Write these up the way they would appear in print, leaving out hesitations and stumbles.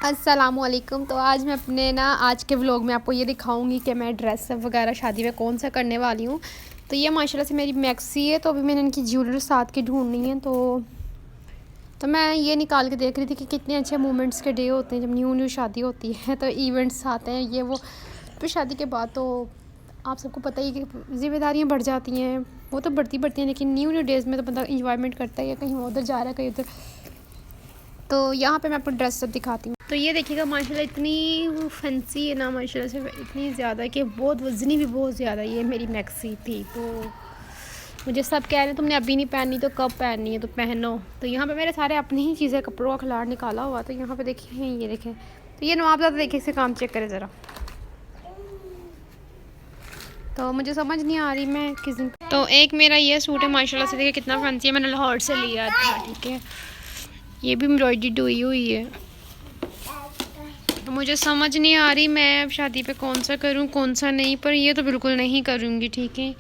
अस्सलामुअलैकुम। तो आज मैं अपने आज के व्लॉग में आपको ये दिखाऊंगी कि मैं ड्रेस वगैरह शादी में कौन सा करने वाली हूँ। तो ये माशाल्लाह से मेरी मैक्सी है। तो अभी मैंने इनकी ज्वेलरी साथ की ढूंढनी है। तो मैं ये निकाल के देख रही थी कि कितने अच्छे मोमेंट्स के डे होते हैं जब न्यू शादी होती है। तो इवेंट्स आते हैं ये वो। फिर शादी के बाद तो आप सबको पता ही कि ज़िम्मेदारियाँ बढ़ जाती हैं, वो तो बढ़ती हैं, लेकिन न्यू डेज़ में तो बंदा इंजॉयमेंट करता है, कहीं उधर जा रहा है कहीं उधर। तो यहाँ पे मैं आपको ड्रेस सब दिखाती हूँ। तो ये देखिएगा माशाल्लाह इतनी फैंसी है ना, माशाल्लाह से इतनी ज़्यादा कि बहुत वज़नी भी बहुत ज़्यादा। ये मेरी मैक्सी थी। तो मुझे सब कह रहे हैं तुमने अभी नहीं पहननी तो कब पहननी है, तो पहनो। तो यहाँ पे मेरे सारे अपनी ही चीज़ें, कपड़ों का खिलाड़ निकाला हुआ। तो यहाँ पे देखिए, ये देखें। तो ये नवाबज़ादा देखिए, इससे काम चेक करें ज़रा। तो मुझे समझ नहीं आ रही मैं किस दिन। तो एक मेरा ये सूट है माशाल्लाह से, देखिए कितना फैंसी है, मैंने लाहौर से लिया था। ठीक है, ये भी एम्ब्रॉयडरी हुई है। तो मुझे समझ नहीं आ रही मैं अब शादी पे कौन सा करूं कौन सा नहीं, पर ये तो बिल्कुल नहीं करूंगी। ठीक है,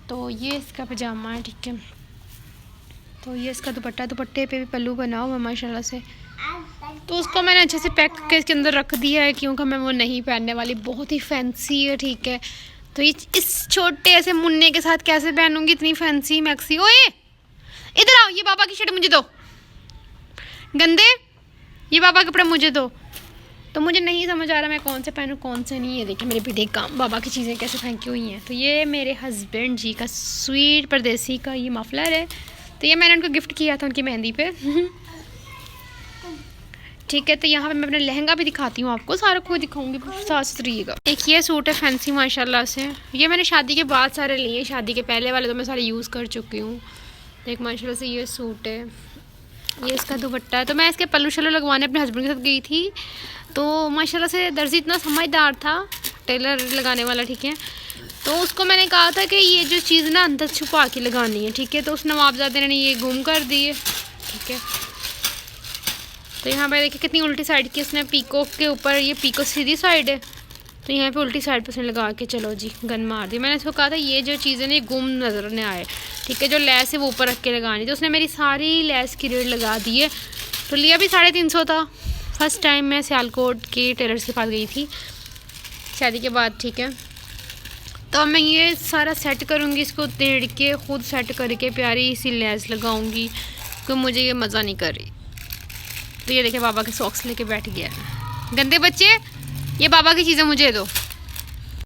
तो ये इसका पजामा है। ठीक है, तो ये इसका दुपट्टा, दुपट्टे पे भी पल्लू बना हुआ माशाल्लाह से। तो उसको मैंने अच्छे से पैक करके इसके अंदर रख दिया है, क्योंकि मैं वो नहीं पहनने वाली, बहुत ही फैंसी है। ठीक है, तो ये इस छोटे ऐसे मुन्ने के साथ कैसे पहनूंगी इतनी फैंसी मैक्सी। ओए इधर आओ, ये बाबा की शर्ट मुझे दो, गंदे, ये बाबा के कपड़े मुझे दो। तो मुझे नहीं समझ आ रहा मैं कौन से पहनूँ कौन से नहीं है। देखिए मेरे बेटे काम बाबा की चीज़ें कैसे फेंकी हुई हैं। तो ये मेरे हस्बैंड जी का स्वीट परदेसी का ये मफलर है। तो ये मैंने उनको गिफ्ट किया था उनकी मेहंदी पे। ठीक है, तो यहाँ पे मैं अपना लहंगा भी दिखाती हूँ आपको, सारा को दिखाऊंगी, साथ सुथरिएगा। एक ये सूट है फैंसी माशाल्लाह से, ये मैंने शादी के बाद सारे लिए, शादी के पहले वाले तो मैं सारे यूज़ कर चुकी हूँ। देख माशाल्लाह से ये सूट है, ये इसका दुपट्टा है। तो मैं इसके पल्लू शल्लू लगवाने अपने हस्बैंड के साथ गई थी। तो माशाल्लाह से दर्जी इतना समझदार था, टेलर लगाने वाला। ठीक है, तो उसको मैंने कहा था कि ये जो चीज़ ना अंदर छुपा के लगानी है। ठीक है, तो उस नवाबजादे ने ये गुम कर दी है। ठीक है, तो यहाँ पे देखिए कितनी उल्टी साइड की उसने पीको के ऊपर, ये पीको सीधी साइड है, तो यहाँ पे उल्टी साइड पे उसने लगा के चलो जी गन मार दी। मैंने इसको कहा था ये जो चीज़ें ना गुम नजर न आए। ठीक है, जो लेस है वो ऊपर रख के लगानी, तो उसने मेरी सारी लेस की रेट लगा दी है। तो लिया भी 350 था। फर्स्ट टाइम मैं सियालकोट के टेलर्स के पास गई थी शादी के बाद। ठीक है, तो अब मैं ये सारा सेट करूँगी, इसको तेड़ के खुद सेट करके प्यारी सी लेस लगाऊँगी, तो मुझे ये मज़ा नहीं कर रही। तो ये देखिए बाबा के सॉक्स लेके बैठ गया, गंदे बच्चे, ये बाबा की चीज़ें मुझे दो।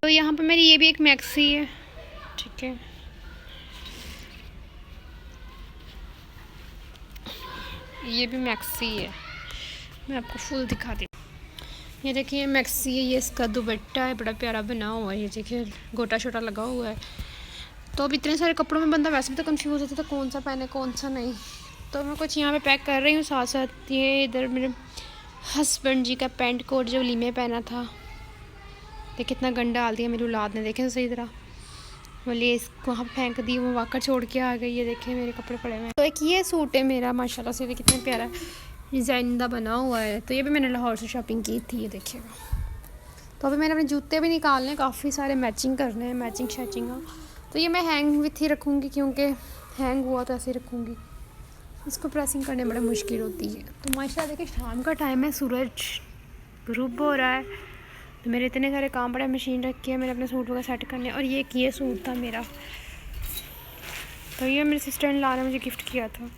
तो यहाँ पे मेरी ये भी एक मैक्सी है। ठीक है, ये भी मैक्सी है, मैं आपको फुल दिखा दी। ये देखिए मैक्सी है, ये इसका दुपट्टा है, बड़ा प्यारा बना हुआ है। ये देखिए गोटा छोटा लगा हुआ है। तो अब इतने सारे कपड़ों में बंदा वैसे भी तो कंफ्यूज होता था कौन सा पहने कौन सा नहीं। तो मैं कुछ यहाँ पे पैक कर रही हूँ, साथ साथ ये इधर मेरे हस्बैंड जी का पेंट कोट जो लीमे पहना था, देख कितना गंदा डाल दिया मेरी औलाद ने। देखें सही तरह, बोलिए इसको वहाँ फेंक दी, वो वाकर छोड़ के आ गई। ये देखें मेरे कपड़े पड़े हुए हैं। तो एक ये सूट है मेरा माशाल्लाह से, कितना प्यारा डिज़ाइनदा बना हुआ है। तो ये भी मैंने लाहौर से शॉपिंग की थी, ये देखिएगा। तो अभी मैंने अपने जूते भी निकालने, काफ़ी सारे मैचिंग करने हैं, मैचिंग शैचिंग। तो ये मैं हैंग विथ ही रखूँगी, क्योंकि हैंग हुआ तो ऐसे ही रखूँगी, इसको प्रेसिंग करने बड़ी मुश्किल होती है। तो माशाल्लाह देखिए शाम का टाइम है, सूरज ग्रुब हो रहा है। तो मेरे इतने सारे काम पड़े, मशीन रखी है मैंने अपने सूट वगैरह सेट करने। और ये सूट था मेरा, तो ये मेरी सिस्टर इन लॉ ने मुझे गिफ्ट किया था।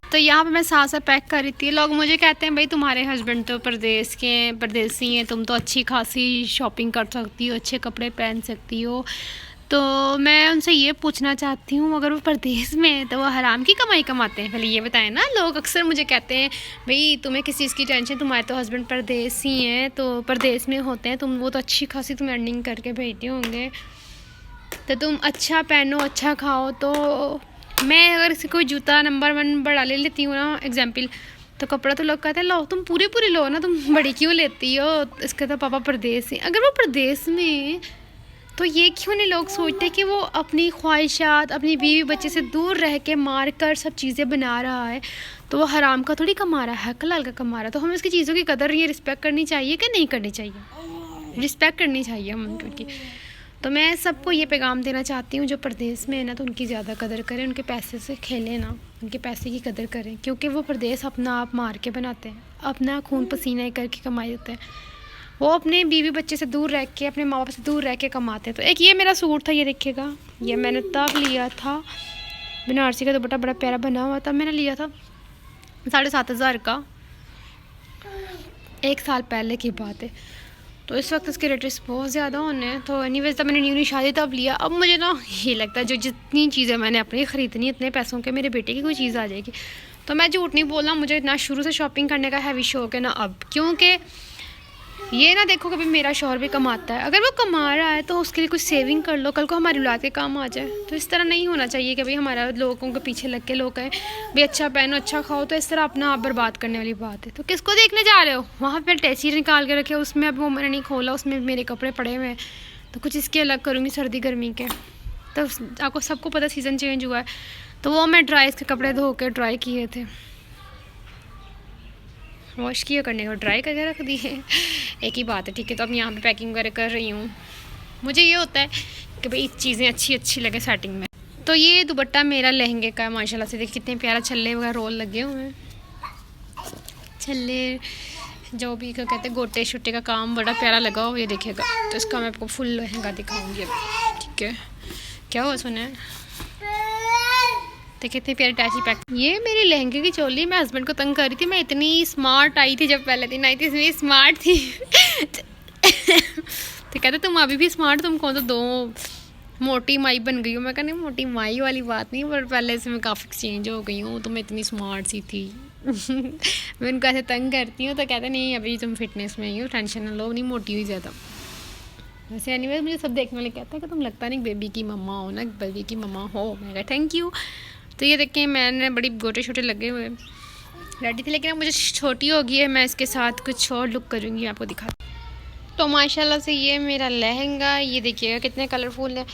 तो यहाँ पे मैं साथ साथ पैक कर रही थी। लोग मुझे कहते हैं भाई तुम्हारे हस्बैंड तो परदेसी हैं, तुम तो अच्छी खासी शॉपिंग कर सकती हो, अच्छे कपड़े पहन सकती हो। तो मैं उनसे ये पूछना चाहती हूँ, अगर वो परदेस में है तो वो हराम की कमाई कमाते हैं, पहले ये बताएं ना। लोग अक्सर मुझे कहते हैं भाई तुम्हें किस चीज़ की टेंशन, तुम्हारे तो हस्बैंड परदेसी हैं, तो परदेस में होते हैं, वो तो अच्छी खासी तुम अर्निंग करके भेजते होंगे, तो तुम अच्छा पहनो अच्छा खाओ। तो मैं अगर इसे कोई जूता नंबर 1 बड़ा ले लेती हूँ ना एग्जाम्पल, तो कपड़ा तो लोग कहते हैं लो तुम पूरी लो ना, तुम बड़ी क्यों लेती हो, इसका तो पापा परदेस है। अगर वो परदेस में, तो ये क्यों नहीं लोग सोचते कि वो अपनी ख्वाहिशात, अपनी बीवी बच्चे से दूर रह के मार कर सब चीज़ें बना रहा है, तो वो हराम का थोड़ी कमा रहा है, हलाल का कमा रहा है। तो हमें उसकी चीज़ों की कदर, ये रिस्पेक्ट करनी चाहिए कि नहीं करनी चाहिए? रिस्पेक्ट करनी चाहिए हम उनकी। तो मैं सबको ये पैगाम देना चाहती हूँ जो परदेश में है ना, तो उनकी ज़्यादा कदर करें, उनके पैसे से खेलें ना, उनके पैसे की कदर करें, क्योंकि वो परदेश अपना आप मार के बनाते हैं, अपना खून पसीना करके कमाई देते हैं। वो अपने बीवी बच्चे से दूर रह के, अपने माँ बाप से दूर रह के कमाते हैं। तो एक ये मेरा सूट था, ये देखिएगा, ये मैंने तब लिया था, बनारसी का दुपट्टा बड़ा प्यारा बना हुआ था, मैंने लिया था 7,500 का, 1 साल पहले की बात है। तो इस वक्त इसके रेट्स बहुत ज़्यादा होने हैं। तो एनीवेज तब मैंने न्यू शादी तब लिया। अब मुझे ना ये लगता है जो जितनी चीज़ें मैंने अपनी ख़रीदनी, इतने पैसों के मेरे बेटे की कोई चीज़ आ जाएगी। तो मैं झूठ नहीं बोलना, मुझे ना शुरू से शॉपिंग करने का हैवी शौक है ना अब, क्योंकि ये ना देखो कभी मेरा शौहर भी कमाता है, अगर वो कमा रहा है तो उसके लिए कुछ सेविंग कर लो, कल को हमारी औलाद के काम आ जाए। तो इस तरह नहीं होना चाहिए कि भाई हमारा लोगों के पीछे लग के लोग कहें भाई अच्छा पहनो अच्छा खाओ, तो इस तरह अपना आप बर्बाद करने वाली बात है। तो किसको देखने जा रहे हो? वहाँ पर टैची निकाल के रखे, उसमें अब वो मैंने नहीं खोला, उसमें मेरे कपड़े पड़े हुए हैं, तो कुछ इसके अलग करूँगी सर्दी गर्मी के। तो आपको सबको पता सीज़न चेंज हुआ है, तो वो मैं ड्राई इसके कपड़े धो के ड्राई किए थे, वॉश किया करने को ड्राई करके रख दिए, एक ही बात है, ठीक है। तो अब यहाँ पे पैकिंग वगैरह कर रही हूँ। मुझे ये होता है कि भाई चीज़ें अच्छी लगे सेटिंग में। तो ये दुपट्टा मेरा लहंगे का माशाल्लाह से, देखिए कितने प्यारा छल्ले वगैरह रोल लगे हुए हैं, छल्ले जो भी क्या कहते हैं गोटे शोटे का काम बड़ा प्यारा लगा हो, ये देखिएगा। तो इसका मैं आपको फुल लहंगा दिखाऊँगी अभी, ठीक है। क्या हुआ सुने, देखिए इतनी प्यारी टैची पैक। ये मेरी लहंगे की चोली मैं हस्बैंड को तंग कर रही थी, मैं इतनी स्मार्ट आई थी, जब पहले दिन आई थी इसमें स्मार्ट थी तो कहते तुम अभी भी स्मार्ट, तुम कौन, तो 2 मोटी माई बन गई हो। मैं कहती मोटी माई वाली बात नहीं, पर पहले से मैं काफ़ी चेंज हो गई हूँ, तो मैं इतनी स्मार्ट सी थी मैं उनको ऐसे तंग करती हूँ तो कहते नहीं अभी तुम फिटनेस में ही हो, टेंशन ना लो, नहीं मोटी हुई ज़्यादा। वैसे एनीवेज मुझे सब देखने वाले कहते हैं कि तुम लगता नहीं बेबी की मम्मा हो ना, बेबी की मम्मा हो। मैं कहा थैंक यू। तो ये देखें मैंने बड़ी गोटे छोटे लगे हुए रेडी थे, लेकिन अब मुझे छोटी हो गई है, मैं इसके साथ कुछ और लुक करूँगी, आपको दिखा। तो माशाल्लाह से ये मेरा लहंगा, ये देखिएगा कितने कलरफुल है।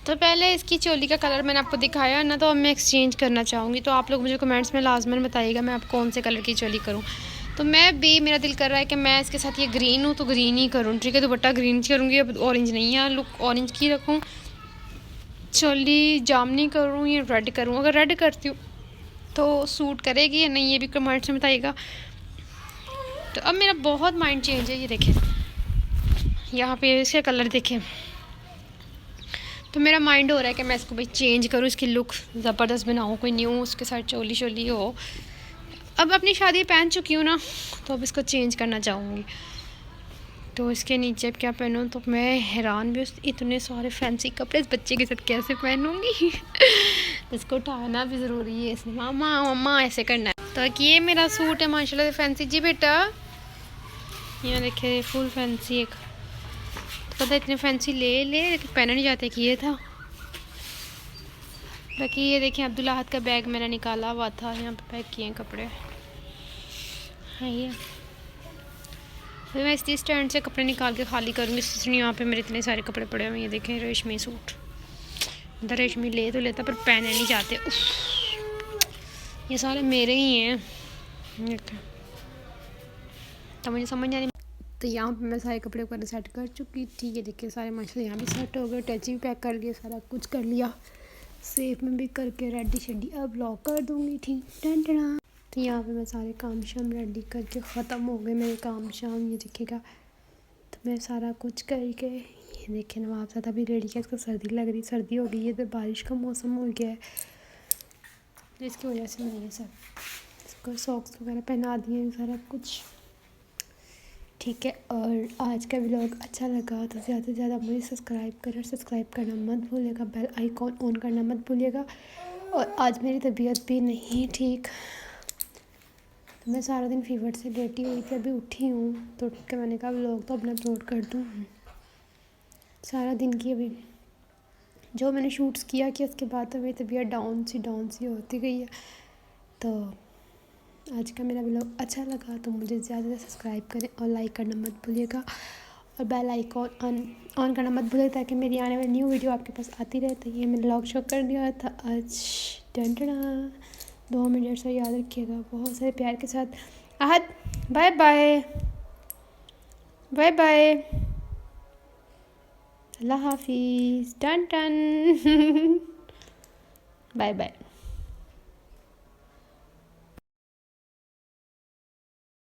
तो पहले इसकी चोली का कलर मैंने आपको दिखाया ना, तो अब मैं एक्सचेंज करना चाहूँगी। तो आप लोग मुझे कमेंट्स में लाजमन बताइएगा मैं आप कौन से कलर की चोली करूँ। तो मैं भी, मेरा दिल कर रहा है कि मैं इसके साथ ये ग्रीन हूँ तो ग्रीन ही करूँ, ठीक है। दुपट्टा ग्रीन करूँगी, अब ऑरेंज नहीं है, लुक ऑरेंज की रखूँ, चोली जामनी करूँ या रेड करूँ। अगर रेड करती हूँ तो सूट करेगी या नहीं, ये भी कमेंट्स में बताइएगा। तो अब मेरा बहुत माइंड चेंज है, ये देखें यहाँ पे इसके कलर देखें, तो मेरा माइंड हो रहा है कि मैं इसको भाई चेंज करूँ, इसकी लुक ज़बरदस्त बनाऊँ, कोई न्यू उसके साथ चोली शोली हो। अब अपनी शादी पहन चुकी हूँ ना, तो अब इसको चेंज करना चाहूँगी। तो इसके नीचे क्या पहनूँ, तो मैं हैरान भी, इतने सारे फैंसी कपड़े इस बच्चे के साथ कैसे पहनूँगी इसको उठाना भी ज़रूरी है, इसलिए मामा मम्मा ऐसे करना है। तो ये मेरा सूट है माशाल्लाह से फैंसी। जी बेटा यहाँ देखिए फुल फैंसी, एक तो पता इतने फैंसी ले लेकिन पहना नहीं जाते कि ये था। बाकी ये देखिए अब्दुल्ला हाथ का बैग मैंने निकाला हुआ था, यहाँ पे पैक किए हैं कपड़े। हाँ ये तो मैं इस स्टैंड से कपड़े निकाल के खाली करूँगी, इसलिए यहाँ पे मेरे इतने सारे कपड़े पड़े हुए हैं। ये देखें रेशमी सूट, इधर रेशमी ले तो लेता पर पहने नहीं जाते, ये सारे मेरे ही हैं, तो मुझे समझ नहीं आ रही। तो यहाँ पे मैं सारे कपड़े वगैरह सेट कर चुकी थी, ये देखिए सारे माशाल्लाह यहाँ भी सेट हो गए, टैची भी पैक कर लिया, सारा कुछ कर लिया, सेफ में भी करके रेडी शेडी अब लॉक कर दूँगी, ठीक टन। तो यहाँ पे मैं सारे काम शाम रेडी करके ख़त्म हो गए मेरे काम शाम, ये देखिएगा। तो मैं सारा कुछ करके, ये देखें नवाब साहब अभी रेडी किया, इसको सर्दी लग रही, सर्दी हो गई है, तो बारिश का मौसम हो गया है, तो इसकी वजह से मैंने सब इसको सॉक्स वगैरह पहना दिए, सारा कुछ ठीक है। और आज का व्लॉग अच्छा लगा तो ज़्यादा से ज़्यादा मुझे सब्सक्राइब करना मत भूलिएगा, बेल आइकॉन ऑन करना मत भूलिएगा। और आज मेरी तबीयत भी नहीं ठीक, तो मैं सारा दिन फीवर से लेटी हुई थी, अभी उठी हूँ, तो उठ के मैंने कहा व्लॉग तो अपना अपलोड कर दूँ। सारा दिन की अभी जो मैंने शूट्स किया कि उसके बाद तो मेरी तबीयत डाउन सी होती गई है। तो आज का मेरा व्लॉग अच्छा लगा तो मुझे ज़्यादा से सब्सक्राइब करें और लाइक करना मत भूलिएगा, और बेल आइकॉन ऑन करना मत भूलिएगा, ताकि मेरी आने वाली न्यू वीडियो आपके पास आती रहे। तो ये मैंने व्लॉग शो कर दिया था आज, डंडना 2 मिनट से याद रखिएगा, बहुत सारे प्यार के साथ। Ahad bye bye bye bye. अल्लाह हाफिज़। टन टन बाय बाय।